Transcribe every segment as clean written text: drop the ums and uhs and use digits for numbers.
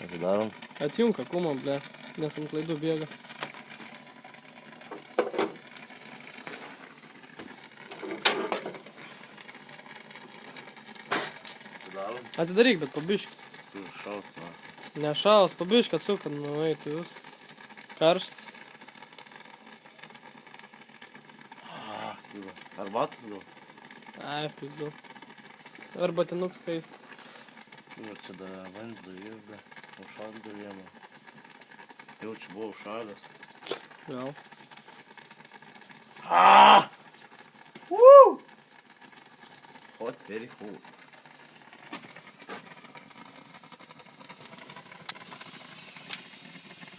Atidarom. Atjunk akumą, ble, nes ant laidų bėga. Atidarom. Atidaryk, bet pabiškį. Kur šaus, na. Nešaus, pabiškį atsuk, kad nueitų jūs. Karštas. Arbatas gal? Ai, pizdu. Arba tinuk skaist. Nu, čia da vandų irga. Užšalė dar vieną. Jau čia buvo užšalęs. Gal. Hot, very hot.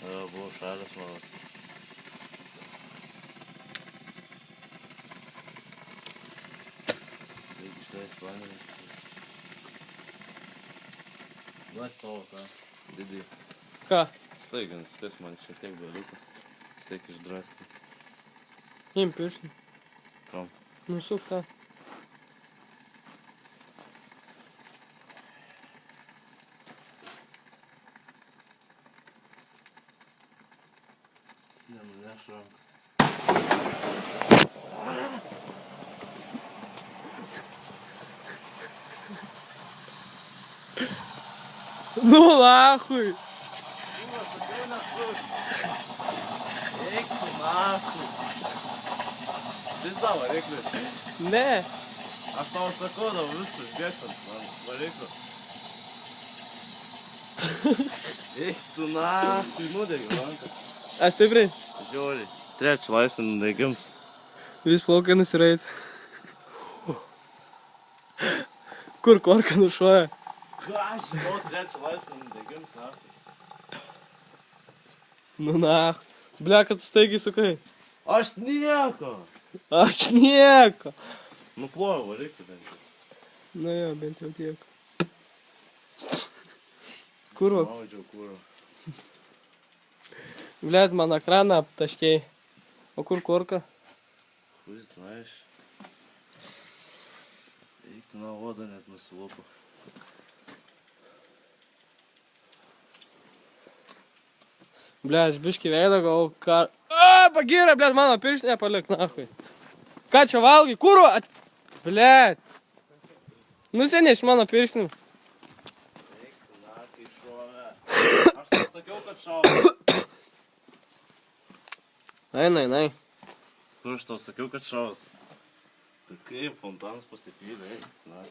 Buvo užšalęs mano. Reikia išleist vandenį. Duos savo tą didį. Ką? Staigins, kas man šiek tiek beliko. Vis tiek išdraskai. Im pirštinį. Kam? Nusuk tą. Nenuneš rankas. Nu, lahui. Eik tu nahui. Pizda variklis. Ne. Aš tau atsakau, tau visų išbėgsant man varikliu. Eik tu nahui, nudegi ranką. A stipriai? Žiauriai. Trečią laipsnį nudegims. Vis plaukai nusireit. Kur korka nušoja? Ką aš žinau, trečią laipsnį nudegims, nahui. Nu, na. Ble, kad tu staigiai sukai. Aš nieko. Aš nieko. Nuplojau variklį bent jau. Na jo, bent jau tiek. Kuro. Maudžiau kuro. Blet, man ekraną aptaškėjai. O kur korka? Kuris, znaš. Eik tu na odą net nusilupo. Ble, aš biškį veidą gal ką... Pagyrė, ble, mano pirštinę palik, nahui. Ką čia valgai? Kuro? Ble. Nusineš mano pirštinį. Eik tu na, kai šovė. Aš tau sakiau, kad šovė. Einai. Kur aš tau sakiau, kad šovės? Tai kaip fontanas pasipylė, eik, na.